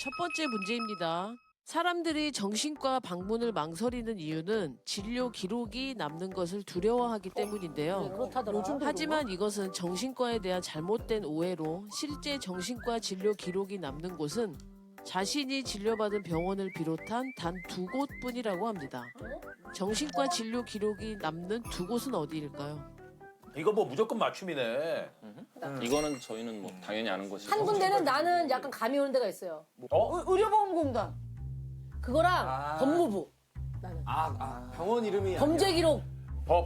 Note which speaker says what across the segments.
Speaker 1: 첫 번째 문제입니다. 사람들이 정신과 방문을 망설이는 이유는 진료 기록이 남는 것을 두려워하기 때문인데요.
Speaker 2: 그렇다더라.
Speaker 1: 하지만 이것은 정신과에 대한 잘못된 오해로 실제 정신과 진료 기록이 남는 곳은 자신이 진료받은 병원을 비롯한 단 두 곳뿐이라고 합니다. 정신과 진료 기록이 남는 두 곳은 어디일까요?
Speaker 3: 이거 뭐 무조건 맞춤이네.
Speaker 4: 이거는 저희는 뭐 당연히 아는 것이고.
Speaker 2: 한 군데는 나는 약간 감이 오는 데가 있어요.
Speaker 5: 의료보험공단.
Speaker 2: 그거랑 법무부. 나는.
Speaker 6: 병원 이름이
Speaker 2: 범죄 기록.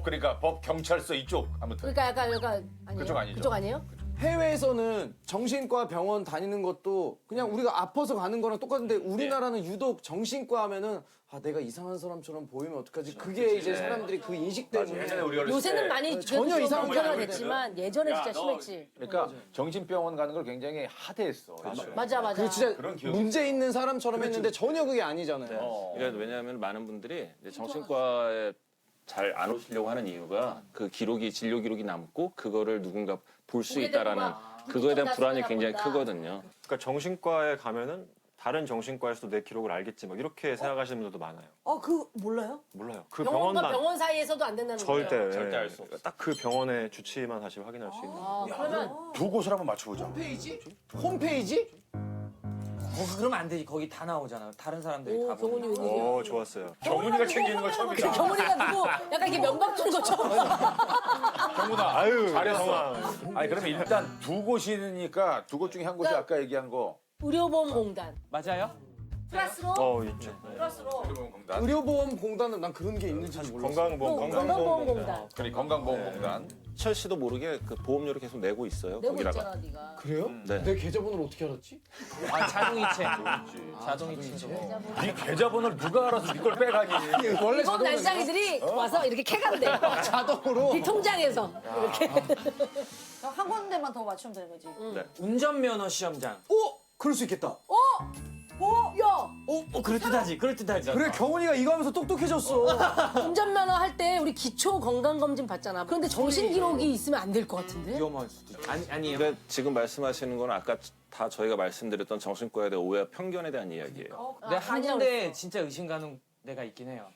Speaker 3: 그러니까 법 경찰서 이쪽 아무튼.
Speaker 2: 그러니까 약간 아니에요?
Speaker 3: 그쪽 아니죠.
Speaker 2: 그쪽 아니에요?
Speaker 6: 해외에서는 정신과 병원 다니는 것도 그냥 우리가 아파서 가는 거랑 똑같은데 우리나라는 유독 정신과 하면은 내가 이상한 사람처럼 보이면 어떡하지? 그게 이제 사람들이 그 인식 때문에
Speaker 3: 예전에 우리 어렸을
Speaker 2: 요새는
Speaker 3: 때
Speaker 2: 많이
Speaker 6: 전혀
Speaker 2: 그래도
Speaker 6: 이상한
Speaker 2: 좀
Speaker 6: 게
Speaker 2: 변화가
Speaker 6: 아니거든.
Speaker 2: 됐지만 예전에 진짜 심했지.
Speaker 3: 그러니까 정신병원 가는 걸 굉장히 하대했어.
Speaker 2: 맞아.
Speaker 6: 그 진짜
Speaker 3: 그런 기억이
Speaker 6: 문제 있는 사람처럼 했는데 전혀 그게 아니잖아요.
Speaker 4: 그러니까 왜냐하면 많은 분들이 이제 정신과에 잘 안 오시려고 하는 이유가 그 기록이 진료 기록이 남고 그거를 누군가 볼 수 있다라는 그거에 대한 불안이 굉장히 크거든요.
Speaker 7: 그러니까 정신과에 가면은 다른 정신과에서도 내 기록을 알겠지 막 이렇게 생각하시는 분들도 많아요.
Speaker 5: 몰라요?
Speaker 7: 몰라요. 그
Speaker 2: 병원과
Speaker 7: 병원만
Speaker 2: 병원 사이에서도 안 된다는 거예요.
Speaker 7: 절대
Speaker 4: 알 수 없어.
Speaker 7: 딱 그 병원의 주치의만 다시 확인할 수 있는.
Speaker 2: 그러면
Speaker 3: 두 곳을 한번 맞춰보자.
Speaker 6: 홈페이지?
Speaker 8: 그러면 안 되지. 거기 다 나오잖아. 다른 사람들이 다
Speaker 2: 경훈이
Speaker 8: 보니까.
Speaker 2: 웬일이야?
Speaker 7: 오 좋았어요.
Speaker 3: 경훈이가 챙기는 걸 처음이다.
Speaker 2: 경훈이가 누구 약간 이렇게 면박 주는 것처럼.
Speaker 3: 경훈아,
Speaker 7: 아유
Speaker 3: 잘했어.
Speaker 7: 정말.
Speaker 3: 아니 그러면 일단 두 곳이니까 두 곳 중에 한 곳이 아까 얘기한 거.
Speaker 2: 의료보험공단.
Speaker 8: 맞아요?
Speaker 2: 플러스로
Speaker 7: 있죠.
Speaker 2: 플러스로
Speaker 3: 건강보험공단.
Speaker 6: 의료보험공단은 난 그런 게 있는지 몰랐어.
Speaker 2: 건강보험공단.
Speaker 3: 그래 건강보험공단.
Speaker 4: 철 씨도 모르게 그 보험료를 계속 내고 있어요.
Speaker 2: 내고
Speaker 4: 거기다가.
Speaker 2: 있잖아 네가.
Speaker 6: 그래요?
Speaker 4: 네.
Speaker 6: 내 계좌번호를 어떻게 알았지?
Speaker 8: 자동이체. 자동이체.
Speaker 3: 네 계좌번호를 누가 알아서 네 걸 빼가니.
Speaker 6: 원래
Speaker 2: 이번 난장이들이 와서 이렇게 캐간대.
Speaker 6: 자동으로.
Speaker 2: 네 통장에서 이렇게.
Speaker 5: 한 군데만 더 맞추면 되는 거지.
Speaker 8: 운전면허 시험장.
Speaker 6: 그럴 수 있겠다.
Speaker 2: 야
Speaker 8: 그럴듯하지. 그럴듯하지.
Speaker 6: 그래 경훈이가 이거 하면서 똑똑해졌어.
Speaker 2: 운전면허 할 때 우리 기초 건강검진 받잖아. 그런데 정신 기록이 있으면 안 될 것 같은데?
Speaker 8: 위험할 수도 있어. 아니에요.
Speaker 4: 그러니까 지금 말씀하시는 건 아까 다 저희가 말씀드렸던 정신과에 대한 오해와 편견에 대한 이야기예요.
Speaker 8: 근데 한
Speaker 2: 아니라고
Speaker 8: 군데
Speaker 2: 그랬어.
Speaker 8: 진짜 의심 가는 데가 있긴 해요.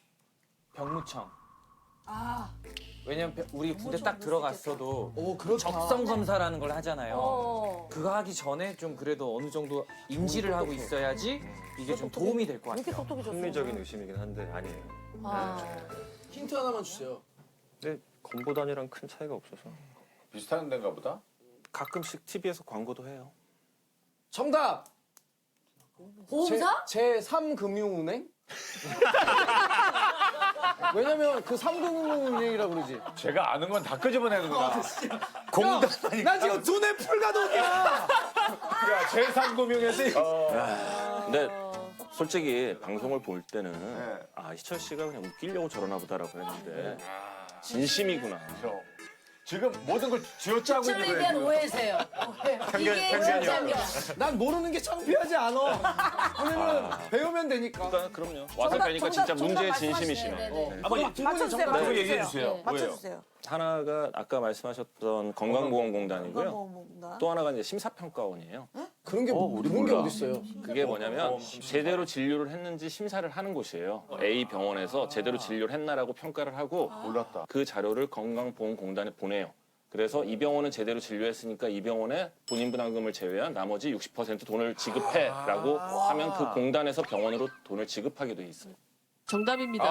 Speaker 8: 병무청. 왜냐면 우리 군대 딱 들어갔어도
Speaker 6: 그렇다.
Speaker 8: 적성 검사라는 걸 하잖아요.
Speaker 2: 어.
Speaker 8: 그거 하기 전에 좀 그래도 어느 정도 인지를 하고 있어야지 이게 좀 도움이 될 것
Speaker 5: 이렇게
Speaker 8: 같아요.
Speaker 5: 똑똑해졌어.
Speaker 7: 합리적인 의심이긴 한데 아니에요.
Speaker 2: 아.
Speaker 6: 힌트 하나만 주세요.
Speaker 7: 근데 건보단이랑 큰 차이가 없어서
Speaker 3: 비슷한 데인가 보다.
Speaker 4: 가끔씩 TV에서 광고도 해요.
Speaker 6: 정답!
Speaker 2: 보험사?
Speaker 6: 제3금융은행? 왜냐면 그 삼금융은행이라 그러지.
Speaker 3: 제가 아는 건 다 끄집어내는구나.
Speaker 6: 나 지금 두뇌 풀가동이야.
Speaker 3: 야, 제3금융에서
Speaker 4: 근데 솔직히 방송을 볼 때는
Speaker 3: 네.
Speaker 4: 희철 씨가 그냥 웃기려고 저러나 보다라고 했는데 진심이구나.
Speaker 3: 지금 모든 걸 쥐어짜고 있는
Speaker 2: 철에 대한
Speaker 3: 거예요.
Speaker 2: 오해세요. 이게 진짜입니다.
Speaker 6: 난 모르는 게 창피하지 않아. 왜냐면 배우면 되니까.
Speaker 4: 그럼요. 와서 뵈니까 진짜 문제의 진심이시네.
Speaker 2: 네네.
Speaker 3: 한번
Speaker 6: 두 분이 정답
Speaker 3: 그거
Speaker 4: 네.
Speaker 3: 얘기해 주세요. 뭐예요?
Speaker 5: 맞춰주세요.
Speaker 4: 하나가 아까 말씀하셨던 건강보험공단이고요.
Speaker 5: 건강보험공단.
Speaker 4: 또 하나가 이제 심사평가원이에요.
Speaker 6: 그런 게 그런 게 어딨어요.
Speaker 4: 그게 뭐냐면 제대로 진료를 했는지 심사를 하는 곳이에요. A 병원에서 제대로 진료를 했나라고 평가를 하고
Speaker 3: 몰랐다.
Speaker 4: 그 자료를 건강보험공단에 보내요. 그래서 이 병원은 제대로 진료했으니까 이 병원에 본인 부담금을 제외한 나머지 60% 돈을 지급해라고 하면 그 공단에서 병원으로 돈을 지급하게 돼 있어요.
Speaker 1: 정답입니다.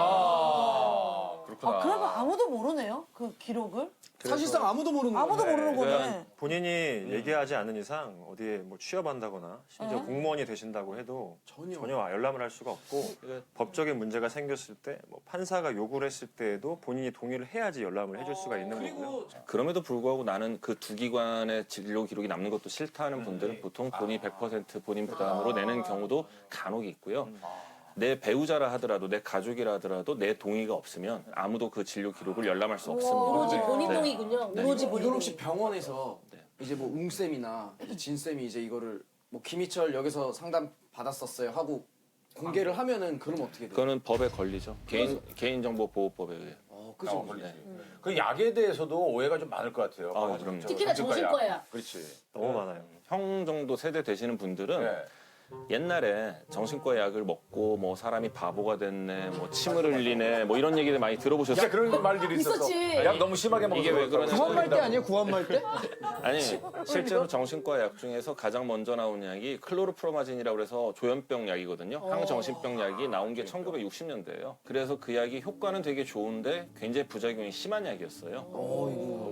Speaker 3: 그렇구나.
Speaker 5: 그러면 아무도 모르네요. 그 기록을.
Speaker 6: 사실상 아무도 모르는 거야.
Speaker 5: 아무도 모르는 거네.
Speaker 7: 본인이 얘기하지 않는 이상 어디에 뭐 취업한다거나 심지어 공무원이 되신다고 해도
Speaker 6: 전혀.
Speaker 7: 열람을 할 수가 없고 법적인 문제가 생겼을 때 뭐 판사가 요구를 했을 때에도 본인이 동의를 해야지 열람을 해줄 수가 있는 거고요.
Speaker 4: 그럼에도 불구하고 나는 그 두 기관의 진료 기록이 남는 것도 싫다는 분들은 보통 본인 100% 본인 부담으로 내는 경우도 간혹 있고요. 내 배우자라 하더라도 내 가족이라 하더라도 내 동의가 없으면 아무도 그 진료 기록을 열람할 수 없습니다.
Speaker 2: 오로지 본인
Speaker 4: 네.
Speaker 2: 동이군요. 오로지 본인
Speaker 6: 이건
Speaker 2: 동의.
Speaker 6: 혹시 병원에서 이제 뭐 웅쌤이나 진쌤이 이제 이거를 뭐 김희철 여기서 상담 받았었어요 하고 공개를 하면은 그럼 어떻게 돼요?
Speaker 4: 그거는 법에 걸리죠. 개인정보보호법에 의해.
Speaker 6: 그죠?
Speaker 4: 네.
Speaker 3: 그 약에 대해서도 오해가 좀 많을 것 같아요.
Speaker 4: 그럼요.
Speaker 2: 특히나 정신과야.
Speaker 3: 그렇지.
Speaker 7: 너무 많아요.
Speaker 4: 형 정도 세대 되시는 분들은
Speaker 3: 네.
Speaker 4: 옛날에 정신과 약을 먹고 뭐 사람이 바보가 됐네, 뭐 침을 흘리네, 뭐 이런 얘기들 많이 들어보셨어요?
Speaker 3: 진짜 그런 말들이 있었어.
Speaker 2: 있었지.
Speaker 3: 약 너무 심하게 먹어서
Speaker 4: 이게 왜 그러냐면
Speaker 6: 구한말 때 아니에요? 구한말 때?
Speaker 4: 아니 실제로 정신과 약 중에서 가장 먼저 나온 약이 클로르프로마진이라고 해서 조현병 약이거든요. 항정신병 약이 나온 게 1960년대예요. 그래서 그 약이 효과는 되게 좋은데 굉장히 부작용이 심한 약이었어요.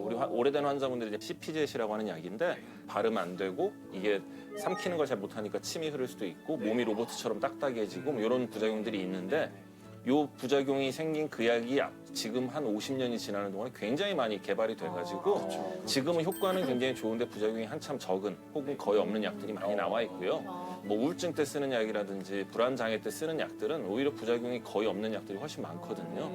Speaker 4: 우리 오래된 환자분들이 이제 CPZ라고 하는 약인데 발음 안 되고 이게 삼키는 걸 잘 못하니까 침이 흐를 수도 있고 몸이 로봇처럼 딱딱해지고 뭐 이런 부작용들이 있는데 요 부작용이 생긴 그 약이 지금 한 50년이 지나는 동안 굉장히 많이 개발이 돼가지고 지금은 효과는 굉장히 좋은데 부작용이 한참 적은 혹은 거의 없는 약들이 많이 나와 있고요. 뭐 우울증 때 쓰는 약이라든지 불안장애 때 쓰는 약들은 오히려 부작용이 거의 없는 약들이 훨씬 많거든요.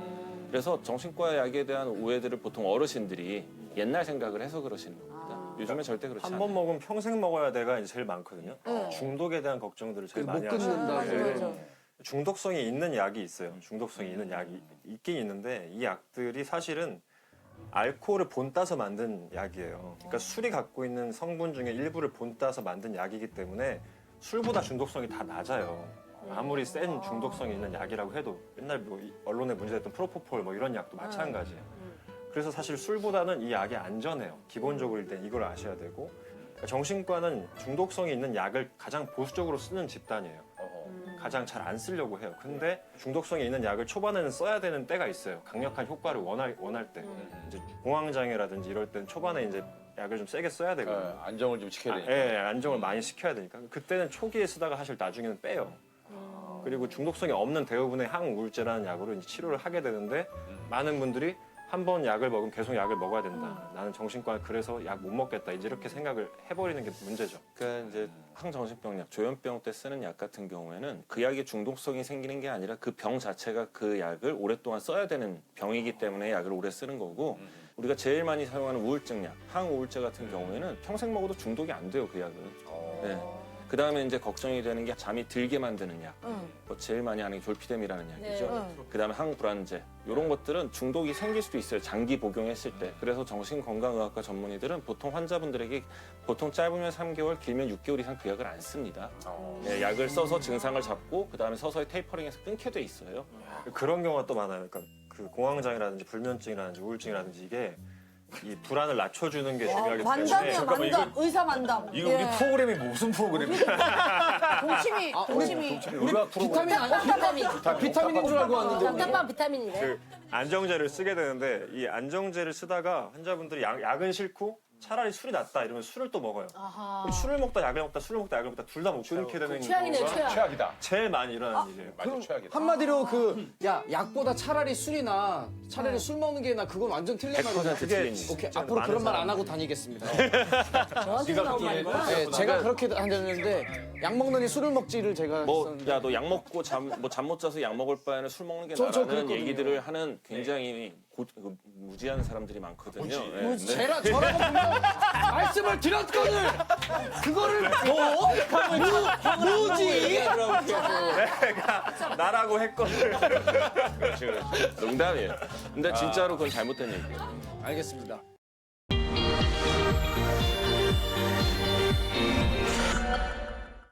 Speaker 4: 그래서 정신과 약에 대한 오해들을 보통 어르신들이 옛날 생각을 해서 그러시는 겁니다. 요즘에 절대 그렇지
Speaker 7: 한
Speaker 4: 않아요.
Speaker 7: 번 먹으면 평생 먹어야 돼가 이제 제일 많거든요. 중독에 대한 걱정들을 제일
Speaker 6: 못
Speaker 7: 많이 하죠.
Speaker 6: 끊는다.
Speaker 7: 네. 중독성이 있는 약이 있어요. 중독성이 있는 약이 있긴 있는데 이 약들이 사실은 알코올을 본따서 만든 약이에요. 그러니까 술이 갖고 있는 성분 중에 일부를 본따서 만든 약이기 때문에 술보다 중독성이 다 낮아요. 아무리 센 중독성이 있는 약이라고 해도 옛날 뭐 언론에 문제됐던 프로포폴 뭐 이런 약도 마찬가지예요. 그래서 사실 술보다는 이 약이 안전해요. 기본적으로 일단 이걸 아셔야 되고 그러니까 정신과는 중독성이 있는 약을 가장 보수적으로 쓰는 집단이에요. 가장 잘 안 쓰려고 해요. 근데 중독성이 있는 약을 초반에는 써야 되는 때가 있어요. 강력한 효과를 원할 때. 이제 공황장애라든지 이럴 때는 초반에 이제 약을 좀 세게 써야 되거든요.
Speaker 3: 안정을 좀 시켜야 되니까.
Speaker 7: 예, 안정을 많이 시켜야 되니까. 그때는 초기에 쓰다가 사실 나중에는 빼요. 그리고 중독성이 없는 대부분의 항우울제라는 약으로 이제 치료를 하게 되는데 많은 분들이 한 번 약을 먹으면 계속 약을 먹어야 된다. 나는 정신과 그래서 약 못 먹겠다. 이제 이렇게 생각을 해버리는 게 문제죠.
Speaker 4: 그러니까 이제 항정신병 약, 조현병 때 쓰는 약 같은 경우에는 그 약에 중독성이 생기는 게 아니라 그 병 자체가 그 약을 오랫동안 써야 되는 병이기 때문에 약을 오래 쓰는 거고 우리가 제일 많이 사용하는 우울증 약, 항우울제 같은 경우에는 평생 먹어도 중독이 안 돼요, 그 약은. 네. 그 다음에 이제 걱정이 되는 게 잠이 들게 만드는 약. 뭐 제일 많이 하는 게 졸피뎀이라는 약이죠. 그 다음에 항불안제. 이런 것들은 중독이 생길 수도 있어요. 장기 복용했을 때. 그래서 정신건강의학과 전문의들은 보통 환자분들에게 보통 짧으면 3개월, 길면 6개월 이상 그 약을 안 씁니다. 네, 약을 써서 증상을 잡고 그 다음에 서서히 테이퍼링해서 끊게 돼 있어요.
Speaker 7: 그런 경우가 또 많아요. 그러니까 그 공황장애라든지 불면증이라든지 우울증이라든지 이게 이 불안을 낮춰주는 게 중요하기 때문에
Speaker 5: 만담이야, 만담. 의사 만담.
Speaker 3: 이거
Speaker 5: 예.
Speaker 3: 우리 프로그램이 무슨 프로그램이야?
Speaker 5: 동심이.
Speaker 3: 의학 프로그램.
Speaker 6: 비타민 아니야? 비타민인 줄 알고 왔는데.
Speaker 2: 잠깐만 비타민이래.
Speaker 7: 그 안정제를 쓰게 되는데 이 안정제를 쓰다가 환자분들이 약은 싫고 차라리 술이 낫다 이러면 술을 또 먹어요. 그럼 술을 먹다 약을 먹다 술을 먹다 약을 먹다 둘 다 못 끊게 되는
Speaker 2: 최악이네,
Speaker 7: 경우가
Speaker 2: 최악.
Speaker 3: 최악이다.
Speaker 7: 제일 많이 일어나는 일이에요.
Speaker 3: 맞아, 최악이다.
Speaker 6: 한마디로 약보다 차라리 술이나 차라리 술 먹는 게 나 그건 완전 틀린 말이야.
Speaker 4: 100% 틀린 얘기.
Speaker 6: 오케이 앞으로 그런 말 안 하고 다니겠습니다.
Speaker 2: 저한테서 나온 말이구나.
Speaker 6: 네, 제가 그렇게 하는데 약 먹느니 술을 먹지를 제가
Speaker 4: 뭐,
Speaker 6: 했었는데.
Speaker 4: 야, 너 약 먹고 잠 못 자서 약 먹을 바에는 술 먹는 게
Speaker 6: 저
Speaker 4: 나라는
Speaker 6: 그랬거든요.
Speaker 4: 얘기들을 하는 굉장히 무지한 사람들이 많거든요. 네, 네.
Speaker 6: 저라고 분명 말씀을 드렸거든. 그거를 뭐지?
Speaker 7: 나라고 했거든.
Speaker 4: 그렇지. 농담이에요. 근데 진짜로 그건 잘못된 얘기예요.
Speaker 6: 알겠습니다.